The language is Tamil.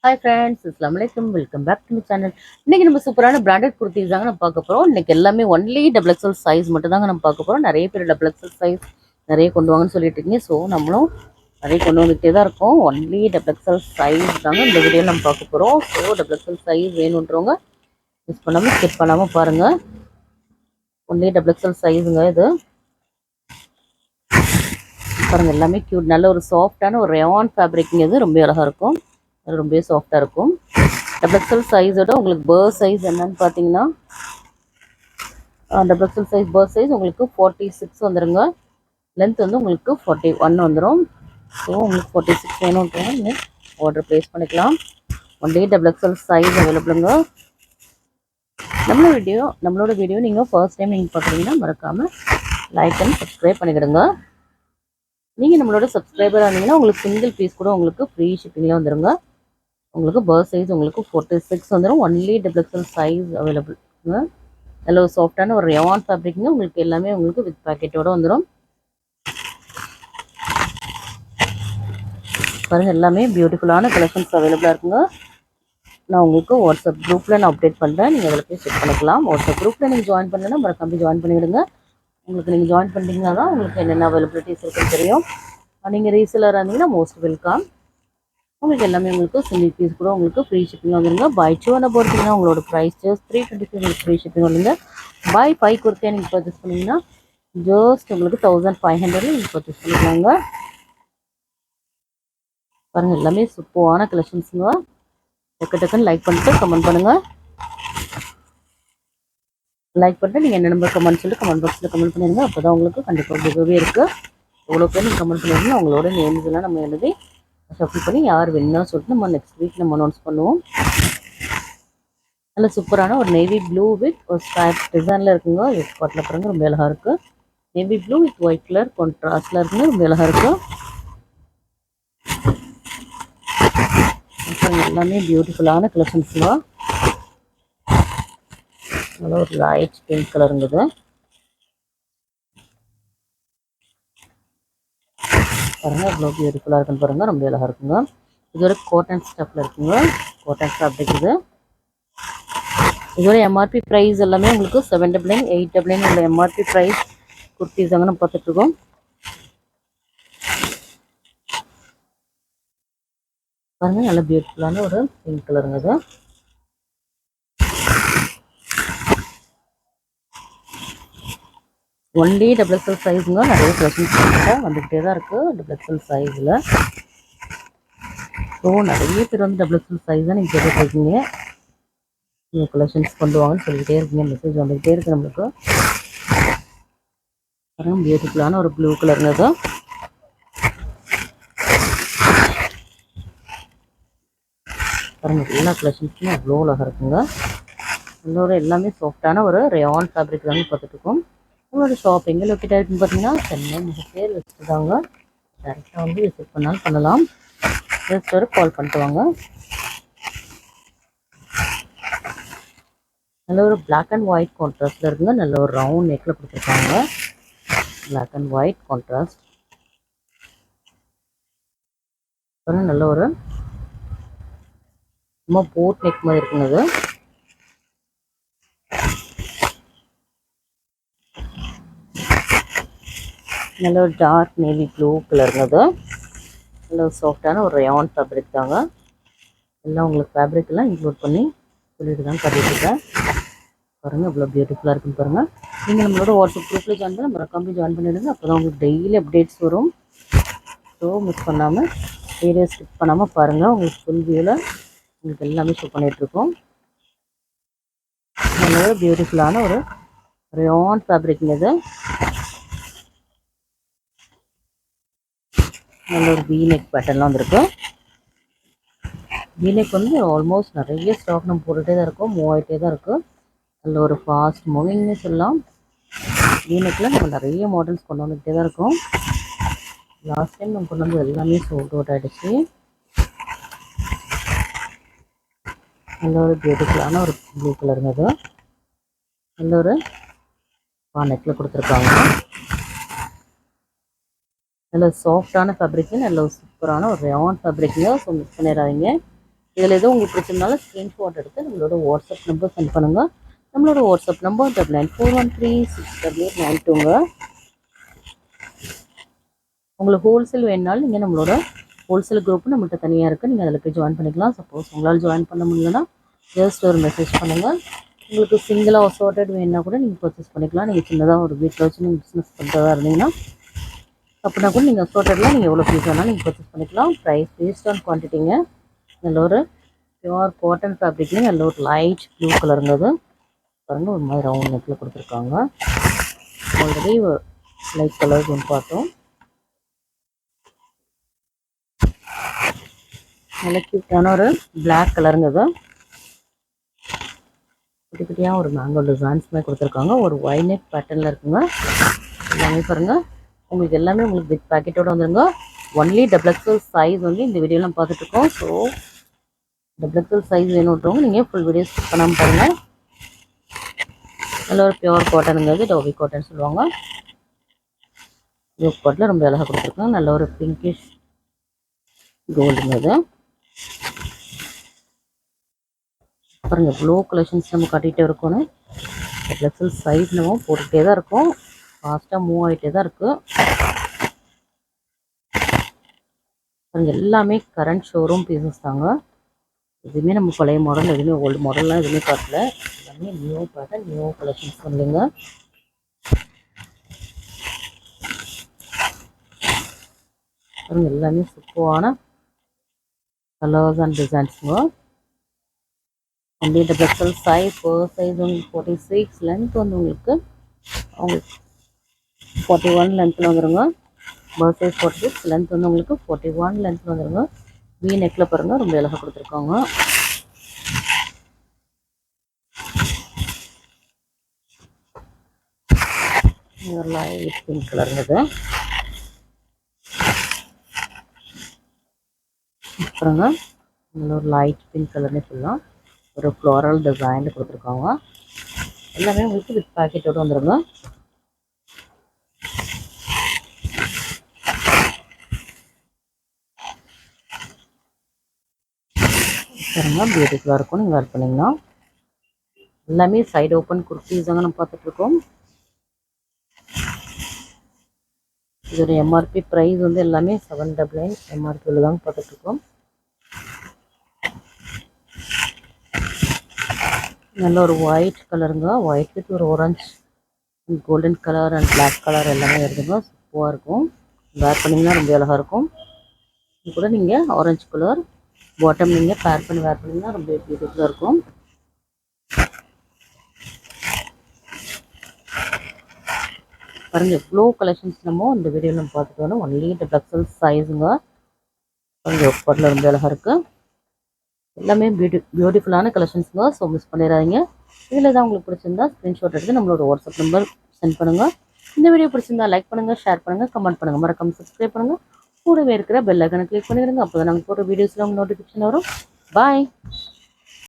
ஹாய் ஃப்ரெண்ட்ஸ், அஸ்ஸலாமு அலைக்கும். Welcome back to my channel. இன்னைக்கு நம்ம சூப்பரான பிராண்டட் குர்த்திஸ் தாங்க நம்ம பார்க்க போகிறோம். இன்னைக்கு எல்லாமே ஒன்லி டபுள் எக்ஸல் சைஸ் மட்டும் தாங்க நம்ம பார்க்க போகிறோம். நிறைய பேர் டபுள் எக்ஸல் சைஸ் நிறைய கொண்டு வாங்கன்னு சொல்லிட்டு இருக்கீங்க. ஸோ நம்மளும் நிறைய கொண்டு வந்துகிட்டே தான் இருக்கோம். ஒன்லி டபுள் எக்ஸல் சைஸ் தாங்க இந்த வீடியோ நம்ம பார்க்க போகிறோம். ஸோ டபுள் எக்ஸல் சைஸ் வேணுன்றவங்க மிஸ் பண்ணாமல் ஸ்கிப் பண்ணாமல் பாருங்கள். ஒன்லி டபுள் எக்ஸல் சைஸுங்க இது. பாருங்கள், எல்லாமே க்யூட். நல்ல ஒரு சாஃப்டான ஒரு ரயான் ஃபேப்ரிக்ங்க. இது ரொம்ப அழகாக இருக்கும், ரொம்பவே சாஃப்டாக இருக்கும். டபுள் எக்ஸல் சைஸோட உங்களுக்கு பேர் சைஸ் என்னன்னு பார்த்தீங்கன்னா, டபுள் எக்ஸல் சைஸ் பேர் சைஸ் உங்களுக்கு 46 வந்துடுங்க. லென்த் வந்து உங்களுக்கு 41 வந்துடும். ஸோ உங்களுக்கு 46 வேணுன்றவங்க நீங்கள் ஆர்டர் ப்ளேஸ் பண்ணிக்கலாம். ஒன்லி டபுள் எக்ஸல் சைஸ் அவைலபிளுங்க. நம்மளோட வீடியோ நீங்கள் ஃபர்ஸ்ட் டைம் நீங்கள் பார்க்குறீங்கன்னா மறக்காமல் லைக் அண்ட் சப்ஸ்கிரைப் பண்ணிக்கிடுங்க. நீங்கள் நம்மளோட சப்ஸ்கிரைபராக இருந்தீங்கன்னா உங்களுக்கு சிங்கிள் பீஸ் கூட உங்களுக்கு ஃப்ரீ ஷிப்பிங்கில் வந்துடுங்க. உங்களுக்கு பேர் சைஸ் உங்களுக்கு 46 வந்துடும். ஒன்லி டபுள் எக்ஸல் சைஸ் அவைலபிள்ங்க. நல்ல ஒரு சாஃப்டான ஒரு ரயான் ஃபேப்ரிக்ங்க. உங்களுக்கு எல்லாமே உங்களுக்கு வித் பேக்கெட்டோடு வந்துடும். பாருங்கள், எல்லாமே பியூட்டிஃபுல்லான கலெக்ஷன்ஸ் அவைலபிளாக இருக்குங்க. நான் உங்களுக்கு வாட்ஸ்அப் குரூப்பில் நான் அப்டேட் பண்ணுறேன். நீங்கள் அதில் போய் செக் பண்ணிக்கலாம். வாட்ஸ்அப் குரூப்பில் நீங்கள் ஜாயின் பண்ணலைன்னா மறக்காம ஜாயின் பண்ணிவிடுங்க. உங்களுக்கு நீங்கள் ஜாயின் பண்ணிட்டீங்கன்னா தான் உங்களுக்கு என்னென்ன அவைலபிலிட்டிஸ் இருக்குன்னு தெரியும். நீங்கள் ரீசெலராக இருந்தீங்கன்னா மோஸ்ட் வெல்கம். உங்களுக்கு எல்லாமே உங்களுக்கு சிங்கிள் பீஸ் கூட உங்களுக்கு ஃப்ரீ ஷிப்பிங் வந்துருங்க. பை 2 பொறுத்தீங்கன்னா உங்களோட ப்ரைஸ் ஜஸ்ட் 325 உங்களுக்கு ஃப்ரீ ஷிப்பிங் வந்துங்க. பை 5 குர்த்தியாக நீங்கள் பர்ச்சேஸ் பண்ணிங்கன்னா ஜஸ்ட் உங்களுக்கு 1500 நீங்கள் பர்ச்சேஸ் பண்ணிக்கலாங்க. பாருங்கள், எல்லாமே சூப்பரான கலெக்ஷன்ஸுங்க. டக்குன்னு லைக் பண்ணிட்டு கமெண்ட் பண்ணுங்கள். லைக் பண்ணிட்டு நீங்கள் என்ன நம்பர் கமெண்ட் சொல்லிட்டு கமெண்ட் பாக்ஸில் கமெண்ட் பண்ணிடுங்க. அப்போ தான் உங்களுக்கு கண்டிப்பாக கிவ்அவே இருக்குது. எவ்வளோ பேர் நீங்கள் கமெண்ட் பண்ணிடுங்க. அவங்களோட நேம்ஸ் எல்லாம் நம்ம எழுதி ஷஃபில் பண்ணி யார் வேணும்னு சொல்லிட்டு நம்ம நெக்ஸ்ட் வீக் நம்ம அனௌன்ஸ் பண்ணுவோம். நல்ல சூப்பரான ஒரு நேவி ப்ளூ வித் ஒரு ஸ்ட்ரைப் டிசைனில் இருக்குங்க. ஸ்பாட்டில் பாருங்க, ரொம்ப அழகாக இருக்குது. Navy blue with white colour கான்ட்ராஸ்டில் இருக்குங்க, ரொம்ப அழகாக இருக்கும். எல்லாமே பியூட்டிஃபுல்லான கலெக்ஷன்ஸுங்க. நல்ல ஒரு லைட் பிங்க் கலருங்குது. பாருங்கள், அவ்வளோ பியூட்டிஃபுல்லாக இருக்குன்னு பாருங்கள், ரொம்ப அழகாக இருக்குங்க. இது ஒரு காட்டன் ஸ்டஃப்பில் இருக்குங்க. காட்டன் ஃபேப்ரிக் இது. இதோட எம்ஆர்பி ப்ரைஸ் எல்லாமே உங்களுக்கு 799 899 உள்ள எம்ஆர்பி ப்ரைஸ் குர்த்திஸ் தாங்க நம்ம பார்த்துட்ருக்கோம். பாருங்கள், நல்ல பியூட்டிஃபுல்லான ஒரு பிங்க் கலருங்க இது. ஒன்லி டபுள் எக்ஸல் சைஸுங்க. நிறைய கலெக்ஷன்ஸ் வந்துக்கிட்டே தான் இருக்குது டபுள் எக்ஸல் சைஸில். ஸோ நிறைய பேர் வந்து டபுள் எக்ஸல் சைஸ் தான் நீங்கள் கேட்டுட்ருக்கீங்க. நீங்கள் கலெக்ஷன்ஸ் கொண்டு வாங்கன்னு சொல்லிக்கிட்டே இருக்கீங்க. மெசேஜ் வந்துக்கிட்டே இருக்குது நம்மளுக்கு. பாருங்கள், பியூட்டிஃபுல்லான ஒரு ப்ளூ கலருங்க இது. பாருங்கள், எல்லா கலெக்ஷன்ஸுமே அவ்வளோ அழகாக இருக்குங்க. இன்னொரு எல்லாமே சாஃப்டான ஒரு ரயான் ஃபேப்ரிக் தாங்க பார்த்துட்ருக்கோம். உங்களோட ஷாப் எங்கே லொக்கேட் ஆகிருக்குன்னு பார்த்தீங்கன்னா சென்னை முகப்பேர் விசிட் தாங்க. டேரெக்டாக வந்து விசிட் பண்ணாலும் பண்ணலாம். ஜஸ்ட் ஒரு கால் பண்ணிட்டு வாங்க. நல்ல ஒரு பிளாக் அண்ட் ஒயிட் கான்ட்ராஸ்டில் இருக்குங்க. நல்ல ஒரு ரவுண்ட் நெக்கில் கொடுத்துருக்காங்க. Black and white contrast. அப்புறம் நல்ல ஒரு சும்மா போட் நெக் மாதிரி இருக்குங்க அது. நல்ல ஒரு டார்க் நேவி ப்ளூ கலருங்க அது. நல்ல ஒரு சாஃப்டான ஒரு ரயான் ஃபேப்ரிக் தாங்க. எல்லாம் உங்களுக்கு ஃபேப்ரிக் எல்லாம் இன்க்ளூட் பண்ணி சொல்லிட்டு தான் கட்டிட்டுருக்கேன். பாருங்கள், இவ்வளோ பியூட்டிஃபுல்லாக இருக்குன்னு பாருங்கள். நீங்கள் நம்மளோட வாட்ஸ்அப் குரூப்பில் ஜாயின் பண்ணி மறக்காம ஜாயின் பண்ணிடுங்க. அப்போ தான் உங்களுக்கு டெய்லி அப்டேட்ஸ் வரும். ஸோ மிஸ் பண்ணாமல் வீடியோ ஸ்கிப் பண்ணாமல் பாருங்கள். உங்களுக்கு ஃபுல் வியூவில் உங்களுக்கு எல்லாமே ஷோ பண்ணிகிட்ருக்கோம். நல்ல ஒரு பியூட்டிஃபுல்லான ஒரு ரயான் ஃபேப்ரிக்ங்க இது. நல்ல ஒரு வீநெக் பேட்டர்ன்லாம் வந்துருக்கு. வீநெக் வந்து ஆல்மோஸ்ட் நிறைய ஸ்டாக் நம்ம போட்டுகிட்டே தான் இருக்கோம், மூவ் ஆகிட்டே தான் இருக்குது. நல்ல ஒரு ஃபாஸ்ட் மூவிங்னு சொல்லலாம். வீநெக்கில் நம்ம நிறைய மாடல்ஸ் கொண்டு வந்துகிட்டே தான் இருக்கோம். லாஸ்ட் டைம் நம்ம கொண்டு வந்து எல்லாமே சோல்ட் அவுட் ஆகிடுச்சு. நல்ல ஒரு பியூட்டிஃபுல்லான ஒரு ப்ளூ கலருங்க அது. நல்ல ஒரு நெக்கில் கொடுத்துருக்காங்க. நல்ல சாஃப்டான ஃபேப்ரிக்கு, நல்ல ஒரு சூப்பரான ஒரு ரயான் ஃபேப்ரிக்குங்க. ஸோ மிஸ் பண்ணிடாதீங்க. இதில் எதுவும் உங்களுக்கு பிடிச்சிருந்தாலும் ஸ்க்ரீன்ஷாட் எடுத்து நம்மளோட வாட்ஸ்அப் நம்பர் சென்ட் பண்ணுங்கள். நம்மளோட வாட்ஸ்அப் நம்பர் 9941368892ங்க. உங்களுக்கு ஹோல்சேல் வேணுனாலும் நீங்கள் நம்மளோட ஹோல்சேல் குரூப்பு நம்மள்கிட்ட தனியாக இருக்குது. நீங்கள் அதில் போய் ஜாயின் பண்ணிக்கலாம். சப்போஸ் உங்களால் ஜாயின் பண்ண முடியலன்னா ஜஸ்ட் ஒரு மெசேஜ் பண்ணுங்கள். உங்களுக்கு சிங்கிளாக அசார்ட்டட் வேணுன்னா கூட நீங்கள் பர்ச்சேஸ் பண்ணிக்கலாம். நீங்கள் சின்னதாக ஒரு வீட்டில் வச்சு நீங்கள் பிஸ்னஸ் பண்ணுறதா இருந்தீங்கன்னா அப்படின்னா கூட நீங்கள் அசார்ட்டடில் நீங்கள் எவ்வளோ பீஸ் வேணாலும் நீங்கள் பர்ச்சேஸ் பண்ணிக்கலாம். ப்ரைஸ் பேஸ்ட் ஆன் குவான்டிட்டிங்க. நல்ல ஒரு பியூர் காட்டன் ஃபேப்ரிக்லேயும் நல்ல ஒரு லைட் ப்ளூ கலருங்கிறது பாருங்கள். ஒரு மாதிரி ரவுண்ட் நெக்கில் கொடுத்துருக்காங்க. ஆல்ரெடி லைட் கலர்ஸ் ஒன்று பார்த்தோம். நல்ல க்யூட்டான ஒரு பிளாக் கலருங்கிறது. குட்டி குட்டியாக ஒரு மேங்கோ டிசைன்ஸ் மாதிரி கொடுத்துருக்காங்க. ஒரு ஒயிட் பேட்டர்னில் இருக்குங்க. எல்லாமே பாருங்கள். உங்களுக்கு எல்லாமே உங்களுக்கு பிக் பேக்கெட்டோடு வந்துருங்க. ஒன்லி XXL சைஸ் வந்து இந்த வீடியோலாம் பார்த்துட்ருக்கோம். ஸோ XXL சைஸ் வேணுன்றவங்க நீங்கள் ஃபுல் வீடியோ ஸ்கிப் பண்ணாமல் பாருங்கள். நல்ல ஒரு பியூர் காட்டனுங்கிறது டோபி காட்டன் சொல்லுவாங்க. யோக் பாட்டில் ரொம்ப அழகாக கொடுத்துருக்காங்க. நல்ல ஒரு பிங்கிஷ் கோல்டுங்கிறது பாருங்கள். இவ்வளோ கலெக்ஷன்ஸ் நம்ம காட்டிகிட்டே இருக்கணும். XXL சைஸ் நம்ம போட்டுகிட்டே தான் இருக்கும். ஃபாஸ்ட்டாக மூவ் ஆகிட்டே தான் இருக்குது. பாருங்கள் எல்லாமே கரண்ட் ஷோரூம் பீசஸ் தாங்க. எதுவுமே நம்ம பழைய மாடல் எதுவுமே ஓல்டு மாடல்லாம் எதுவுமே காட்டல. எல்லாமே நியூ பேட்டர்ன் நியூ கலெக்ஷன்ஸ் இல்லைங்க. பாருங்கள் எல்லாமே சூப்பரான கலர்ஸ் அண்ட் டிசைன்ஸுங்க. Only XXL size. First size உங்களுக்கு 46, லென்த் வந்து உங்களுக்கு 41 லென்த்தில் வந்துடுங்க. பர்த் சைஸ் 46, லென்த் வந்து உங்களுக்கு 41 லென்த்தில் வந்துடுங்க. வீ நெக்கில் பாருங்கள் ரொம்ப அழகாக கொடுத்துருக்காங்க. லைட் பிங்க் கலருங்கிறது. அப்புறங்க நல்ல ஒரு லைட் பிங்க் கலர்னு சொல்லலாம். ஒரு ஃப்ளோரல் டிசைன் கொடுத்துருக்காங்க. எல்லாமே உங்களுக்கு வித் பேக்கெட்டோடு வந்துடுங்க. பாருங்க பியூட்டிஃபுல்லாக இருக்கும். நீங்கள் வேர் பண்ணிங்கன்னா எல்லாமே சைடு ஓப்பன் குர்த்திஸ் தாங்க நம்ம பார்த்துட்ருக்கோம். இதோட எம்ஆர்பி ப்ரைஸ் வந்து எல்லாமே 799 எம்ஆர்பியில் தாங்க பார்த்துட்ருக்கோம். நல்ல ஒரு ஒயிட் கலருங்க. ஒயிட் வித் ஒரு orange golden colour and black colour எல்லாமே வருதுங்க. சூப்பராக இருக்கும். வேர் பண்ணிங்கன்னா ரொம்ப அழகாக இருக்கும். இது கூட நீங்கள் ஆரஞ்சு கலர் பாட்டம் நீங்கள் பேர் பண்ணி வேர் பண்ணிங்கன்னா ரொம்ப பியூட்டிஃபுல்லாக இருக்கும். பாருங்கள் எவ்வளோ கலெக்ஷன்ஸ் நம்ம இந்த வீடியோவில் நம்ம பார்த்துட்டு வரோம். Only XXL சைஸுங்க. பாருங்கள் ஒப்பரில் ரொம்ப அழகாக இருக்குது. எல்லாமே பியூட்டிஃபுல்லான கலெக்ஷன்ஸுங்க. ஸோ மிஸ் பண்ணிடாதீங்க. இதில் தான் உங்களுக்கு பிடிச்சிருந்தா ஸ்க்ரீன்ஷாட் எடுத்து நம்மளோட வாட்ஸ்அப் நம்பர் சென்ட் பண்ணுங்கள். இந்த வீடியோ பிடிச்சிருந்தா லைக் பண்ணுங்கள், ஷேர் பண்ணுங்கள், கமெண்ட் பண்ணுங்கள், மறக்காம சப்ஸ்கிரைப் பண்ணுங்கள். கூடவே இருக்கிற பெல் ஐக்கனை கிளிக் பண்ணிடுங்க. அப்போ தான் நாங்கள் போகிற வீடியோஸில் உங்களுக்கு நோட்டிஃபிகேஷன் வரும். பாய்.